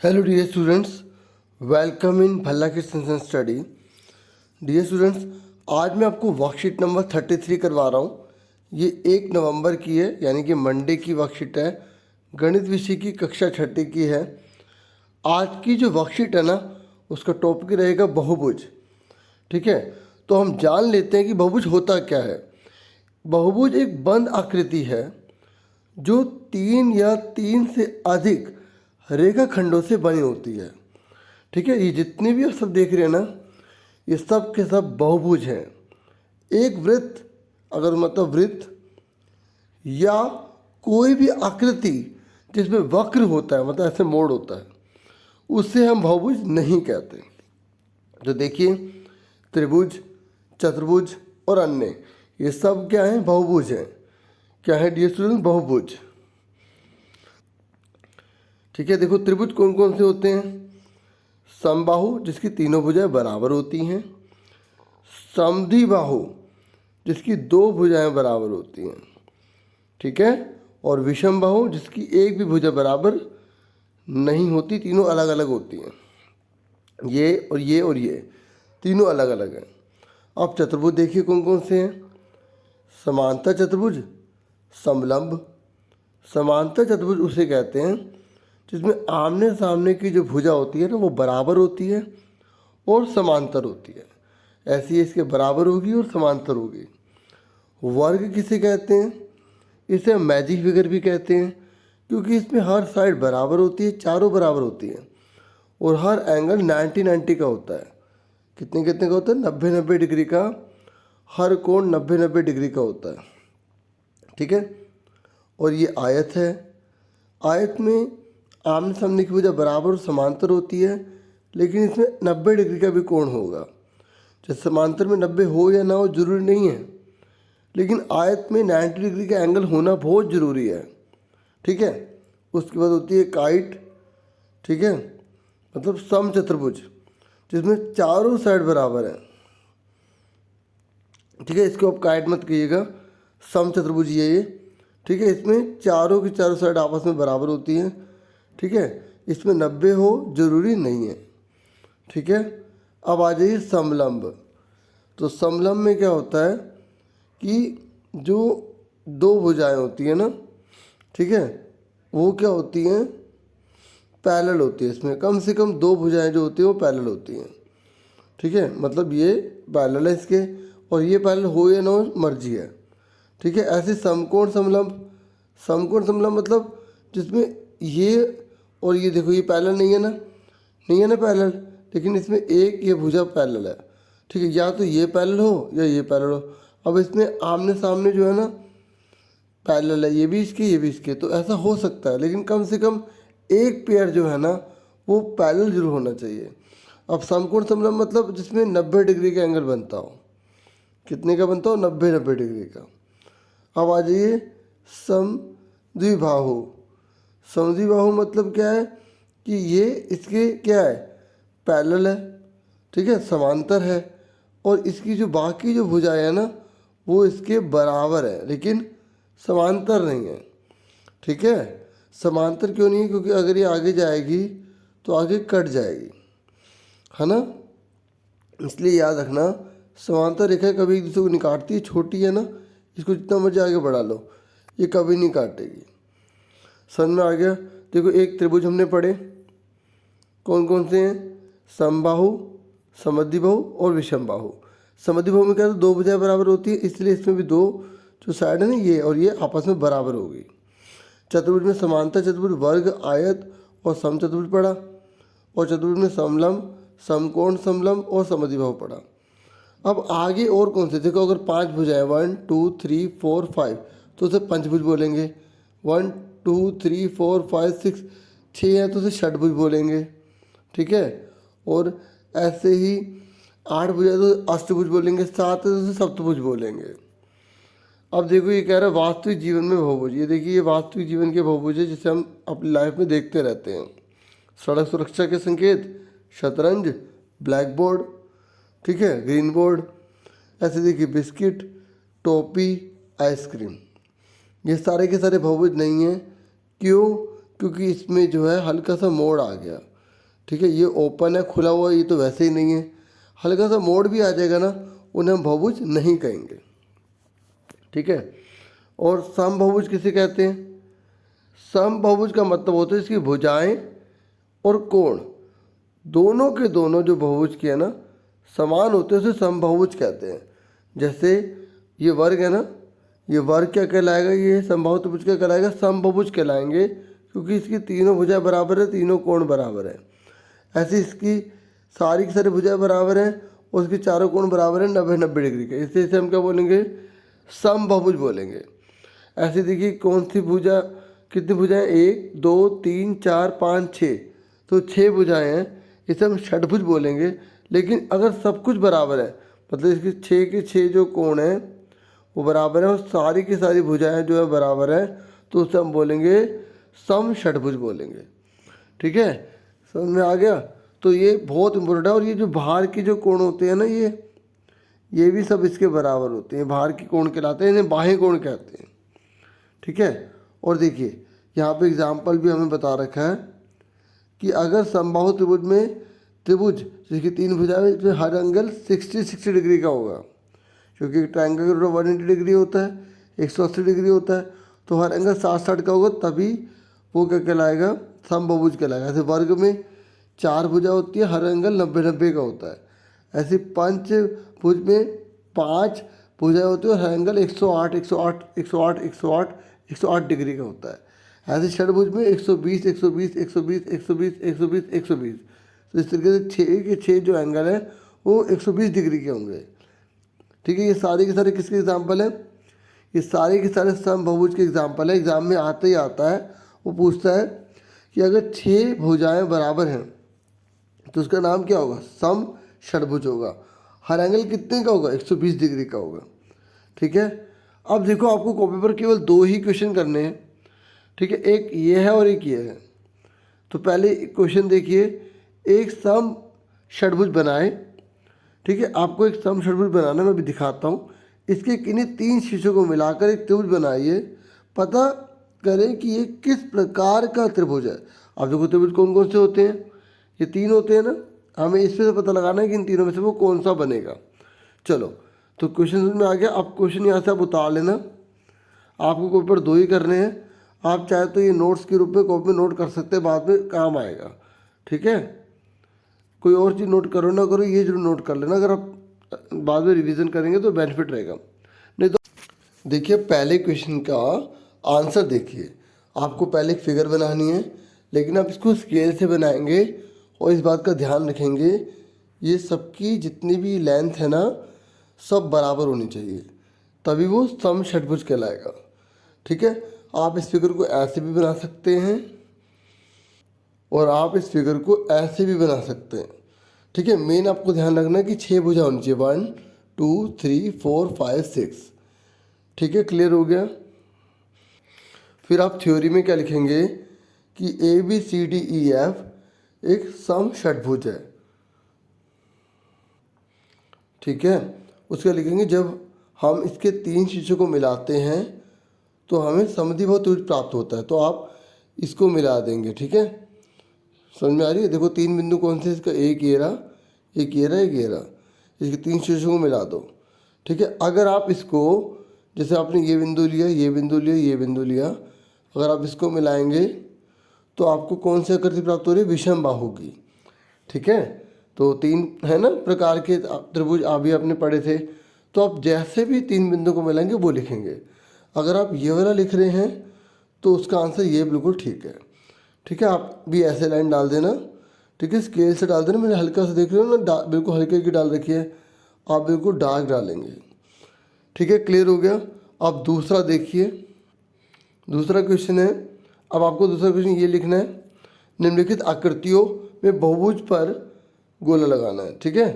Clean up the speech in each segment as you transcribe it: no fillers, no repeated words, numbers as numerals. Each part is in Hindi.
Hello dear students, welcome in Bhalla के सेंस स्टडी। डियर स्टूडेंट्स, आज मैं आपको वर्कशीट नंबर 33 करवा रहा हूँ। ये 1 नवंबर की है, यानी कि मंडे की वर्कशीट है। गणित विषय की कक्षा 6 की है। आज की जो वर्कशीट है ना, उसका टॉपिक रहेगा बहुभुज। ठीक है, तो हम जान लेते हैं कि बहुभुज होता क्या है। बहुभुज एक बंद आकृति है जो 3 या 3 से अधिक रेखाखंडों से बनी होती है। ठीक है, ये जितने भी आप सब देख रहे हैं ना, ये सब के सब बहुभुज हैं। एक वृत्त, अगर मतलब वृत्त या कोई भी आकृति जिसमें वक्र होता है, मतलब ऐसे मोड़ होता है, उससे हम बहुभुज नहीं कहते। तो देखिए, त्रिभुज, चतुर्भुज और अन्य, ये सब क्या है? बहुभुज हैं। क्या है डियर स्टूडेंट? बहुभुज। ठीक है, देखो त्रिभुज कौन कौन से होते हैं। समबाहु, जिसकी तीनों भुजाएं बराबर होती हैं। समद्विबाहु, जिसकी 2 भुजाएं बराबर होती हैं। ठीक है, और विषमबाहु, जिसकी एक भी भुजा बराबर नहीं होती, तीनों अलग अलग होती हैं। ये और ये और ये तीनों अलग अलग हैं। अब चतुर्भुज देखिए कौन कौन से हैं। समांतर चतुर्भुज, समलंब। समांतर चतुर्भुज उसे कहते हैं जिसमें आमने सामने की जो भुजा होती है ना, वो बराबर होती है और समांतर होती है। ऐसी इसके बराबर होगी और समांतर होगी। वर्ग किसे कहते हैं? इसे हम मैजिक फिगर भी कहते हैं, क्योंकि इसमें हर साइड बराबर होती है, चारों बराबर होती हैं, और हर एंगल 90-90 का होता है। कितने कितने का होता है? 90-90 डिग्री का। हर कोण 90-90 डिग्री का होता है। ठीक है, और ये आयत है। आयत में आमने सामने की भुजा बराबर और समांतर होती है, लेकिन इसमें 90 डिग्री का भी कोण होगा। जैसे समांतर में 90 हो या ना हो जरूरी नहीं है, लेकिन आयत में 90 डिग्री का एंगल होना बहुत ज़रूरी है। ठीक है, उसके बाद होती है काइट। ठीक है, मतलब समचतुर्भुज, जिसमें चारों साइड बराबर है। ठीक है, इसको आप काइट मत कहिएगा, समचतुर्भुज ये। ठीक है, इसमें चारों की चारों साइड आपस में बराबर होती हैं। ठीक है, इसमें 90 हो जरूरी नहीं है। ठीक है, अब आ जाइए समलंब। तो समलंब में क्या होता है कि जो 2 भुजाएं होती हैं ना, ठीक है, वो क्या होती हैं? पैरेलल होती है। इसमें कम से कम 2 भुजाएं जो होती हैं वो पैरेलल होती हैं। ठीक है, मतलब ये पैरेलल है इसके, और ये पैरेलल हो या ना हो मर्जी है। ठीक है, ऐसे समकोण समलंब। समकोण समलंब मतलब जिसमें ये और ये, देखो ये पैरेलल नहीं है ना, नहीं है ना पैरेलल, लेकिन इसमें एक ये भुजा पैरेलल है। ठीक है, या तो ये पैरेलल हो या ये पैरेलल हो। अब इसमें आमने सामने जो है ना पैरेलल है, ये भी इसके ये भी इसके, तो ऐसा हो सकता है, लेकिन कम से कम एक पेयर जो है ना वो पैरेलल जरूर होना चाहिए। अब समकोण समलंब मतलब जिसमें 90 डिग्री का एंगल बनता हो। कितने का बनता हो? 90-90 डिग्री का। अब आ जाइए समद्विबाहु। समद्विबाहु मतलब क्या है कि ये इसके क्या है? पैरेलल है। ठीक है, समांतर है, और इसकी जो बाकी जो भुजाएं है ना, वो इसके बराबर है, लेकिन समांतर नहीं है। ठीक है, समांतर क्यों नहीं है? क्योंकि अगर ये आगे जाएगी तो आगे कट जाएगी, है ना। इसलिए याद रखना, समांतर रेखा कभी एक दूसरे को नहीं काटती है। छोटी है ना, इसको जितना मर्जी आगे बढ़ा लो, ये कभी नहीं काटेगी। समझ में आ गया? देखो, एक त्रिभुज हमने पढ़े, कौन कौन से हैं? समबाहु, समद्विबाहु और विषमबाहु। समद्विबाहु में क्या है? 2 भुजाएं बराबर होती है, इसलिए इसमें भी 2 जो साइड है ना, ये और ये आपस में बराबर होगी। चतुर्भुज में समांतर चतुर्भुज, वर्ग, आयत और समचतुर्भुज पढ़ा, और चतुर्भुज में समलंब, समकोण समलंब और समद्विबाहु पढ़ा। अब आगे और कौन से? देखो, अगर 5 भुजाएं 1 2 3 4 5, तो उसे पंचभुज बोलेंगे। 1 2 3 4 5 6, 6 है तो उसे षटभुज बोलेंगे। ठीक है, और ऐसे ही 8 भुजाएं तो अष्टभुज बोलेंगे, 7 है तो उसे सप्तभुज बोलेंगे। अब देखो, ये कह रहा है वास्तविक जीवन में बहुभुज। ये देखिए, ये वास्तविक जीवन के बहुभुज है जिसे हम अपनी लाइफ में देखते रहते हैं। सड़क सुरक्षा के संकेत, शतरंज, ब्लैक बोर्ड, ठीक है, ग्रीन बोर्ड। ऐसे देखिए, बिस्किट, टोपी, आइसक्रीम, ये सारे के सारे बहुभुज नहीं हैं। क्यों? क्योंकि इसमें जो है हल्का सा मोड़ आ गया। ठीक है, ये ओपन है, खुला हुआ, ये तो वैसे ही नहीं है। हल्का सा मोड़ भी आ जाएगा ना, उन्हें हम बहुभुज नहीं कहेंगे। ठीक है, और समबहुभुज किसे कहते हैं? समबहुभुज का मतलब होता है इसकी भुजाएं और कोण दोनों के दोनों जो बहुभुज के है ना समान होते हैं, उसे समबहुभुज कहते हैं। जैसे ये वर्ग है ना, ये वर्ग क्या कहलाएगा? ये समबाहु त्रिभुज क्या कहलाएगा? समबहुभुज कहलाएंगे, क्योंकि इसकी तीनों भुजाएं बराबर है, तीनों कोण बराबर है। ऐसे इसकी सारी की सारी भुजाएं बराबर हैं और उसके चारों कोण बराबर हैं 90-90 डिग्री के, इसलिए इसे हम क्या बोलेंगे? समबहुभुज बोलेंगे। ऐसे देखिए कौन सी भुजा, कितनी भुजाएं? 1 2 3 4 5 6, तो 6 भुजाएं हैं, इसे हम षटभुज बोलेंगे। लेकिन अगर सब कुछ बराबर है, मतलब इसके 6 के 6 जो कोण हैं वो बराबर है और सारी की सारी भुजाएं जो है बराबर है, तो उसे हम बोलेंगे सम षटभुज बोलेंगे। ठीक है, समझ में आ गया? तो ये बहुत इम्पोर्टेंट है। और ये जो बाहर के जो कोण होते हैं ना, ये भी सब इसके बराबर होते हैं, बाहर के कोण कहलाते हैं, इन्हें बाह्य कोण कहते हैं। ठीक है, और देखिए यहाँ पे एग्जाम्पल भी हमें बता रखा है कि अगर समबाहु त्रिभुज में त्रिभुज जिसकी 3 भुजाएं, इसमें हर एंगल 60 डिग्री का होगा, क्योंकि ट्रायंगल का 180 डिग्री होता है, 180 डिग्री होता है, तो हर एंगल 60-60 का होगा, तभी वो क्या कहलाएगा? समबहुभुज कहलाएगा। ऐसे वर्ग में 4 भुजा होती है, हर एंगल 90-90 का होता है। ऐसे पंचभुज में 5 भुजाएं होती है और हर एंगल 108 डिग्री का होता है। ऐसे षटभुज में 120 120 120 120 120 120, तो इस तरीके से 6 के 6 जो एंगल है वो 120 डिग्री के होंगे। ठीक है, ये सारे के सारे किसके एग्जाम्पल है? ये सारे के सारे समबहुभुज के एग्जाम्पल है। एग्जाम में आते ही आता है, वो पूछता है कि अगर 6 भुजाएं बराबर हैं तो उसका नाम क्या होगा? सम षटभुज होगा। हर एंगल कितने का होगा? 120 डिग्री का होगा। ठीक है, अब देखो आपको कॉपी पर केवल 2 ही क्वेश्चन करने हैं। ठीक है, एक ये है और एक ये है। तो पहले क्वेश्चन देखिए, एक सम षटभुज बनाए। ठीक है, आपको एक सम षटभुज बनाना मैं भी दिखाता हूँ। इसके किन्हीं 3 शीर्षों को मिलाकर एक त्रिभुज बनाइए, पता करें कि ये किस प्रकार का त्रिभुज है। अब देखो त्रिभुज कौन कौन से होते हैं? ये 3 होते हैं ना, हमें इसमें से पता लगाना है कि इन तीनों में से वो कौन सा बनेगा। चलो, तो क्वेश्चन में आ गया। अब क्वेश्चन यहाँ से आप उतार लेना, आपको कॉपी पर 2 ही करने हैं। आप चाहे तो ये नोट्स के रूप में कॉपी में नोट कर सकते हैं, बाद में काम आएगा। ठीक है, कोई और चीज़ नोट करो ना करो, ये जरूर नोट कर लेना, अगर आप बाद में रिवीजन करेंगे तो बेनिफिट रहेगा। नहीं तो देखिए पहले क्वेश्चन का आंसर देखिए, आपको पहले एक फिगर बनानी है, लेकिन आप इसको स्केल से बनाएंगे और इस बात का ध्यान रखेंगे ये सबकी जितनी भी लेंथ है ना सब बराबर होनी चाहिए, तभी वो सम षटभुज कहलाएगा। ठीक है, आप इस फिगर को ऐसे भी बना सकते हैं और आप इस फिगर को ऐसे भी बना सकते हैं। ठीक है, मेन आपको ध्यान रखना है कि 6 भुजा होनी चाहिए, 1 2 3 4 5 6। ठीक है, क्लियर हो गया? फिर आप थ्योरी में क्या लिखेंगे कि ABCDEF एक सम षटभुज है। ठीक है, उसका लिखेंगे जब हम इसके 3 शीर्षों को मिलाते हैं तो हमें समद्विबाहु त्रिभुज प्राप्त होता है, तो आप इसको मिला देंगे। ठीक है, समझ में आ रही है? देखो 3 बिंदु कौन से? इसका एक ये रहा, एक ये रहा, एक ये रहा, इसके 3 शीर्षों को मिला दो। ठीक है, अगर आप इसको, जैसे आपने ये बिंदु लिया, ये बिंदु लिया, ये बिंदु लिया, अगर आप इसको मिलाएंगे तो आपको कौन सी आकृति प्राप्त हो रही है? विषम बाहु की। ठीक है, तो 3 है ना प्रकार के त्रिभुज अभी आपने पढ़े थे, तो आप जैसे भी 3 बिंदु को मिलाएंगे वो लिखेंगे। अगर आप ये वाला लिख रहे हैं तो उसका आंसर ये बिल्कुल ठीक है। ठीक है, आप भी ऐसे लाइन डाल देना। ठीक है, स्केल से डाल देना, मैंने हल्का सा देख रहे हो ना, बिल्कुल हल्के की डाल रखी है, आप बिल्कुल डार्क डालेंगे। ठीक है, क्लियर हो गया? अब दूसरा देखिए, दूसरा क्वेश्चन है। अब आपको दूसरा क्वेश्चन ये लिखना है, निम्नलिखित आकृतियों में बहुभुज पर गोला लगाना है। ठीक है,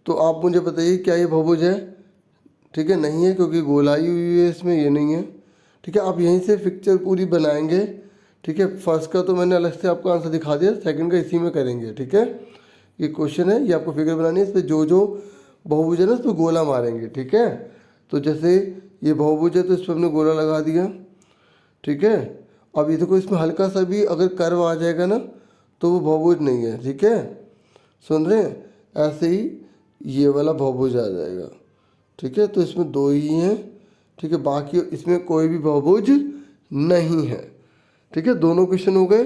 तो आप मुझे बताइए क्या ये बहुभुज है? ठीक है, नहीं है, क्योंकि गोलाई हुई है इसमें, ये नहीं है। ठीक है, आप यहीं से पिक्चर पूरी बनाएंगे। ठीक है, फर्स्ट का तो मैंने अलग से आपको आंसर दिखा दिया, सेकंड का इसी में करेंगे। ठीक है, ये क्वेश्चन है, ये आपको फिगर बनानी है, इस पर जो जो बहुभुज है ना उस पर गोला मारेंगे। ठीक है, तो जैसे ये बहुभुज है तो इस पर हमने गोला लगा दिया। ठीक है, अब ये देखो इसमें हल्का सा भी अगर कर्व आ जाएगा ना तो वो बहुभुज नहीं है। ठीक है, सुन रहे हैं? ऐसे ही ये वाला बहुभुज आ जाएगा। ठीक है, तो इसमें 2 ही हैं। ठीक है, बाकी इसमें कोई भी बहुभुज नहीं है। ठीक है, दोनों क्वेश्चन हो गए,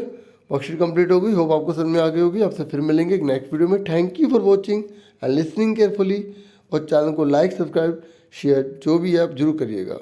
वर्कशीट कंप्लीट हो गई। होप आपको समझ में आ गई होगी। आपसे फिर मिलेंगे एक नेक्स्ट वीडियो में। Thank you for watching and listening carefully. और चैनल को लाइक, सब्सक्राइब, शेयर जो भी है आप जरूर करिएगा।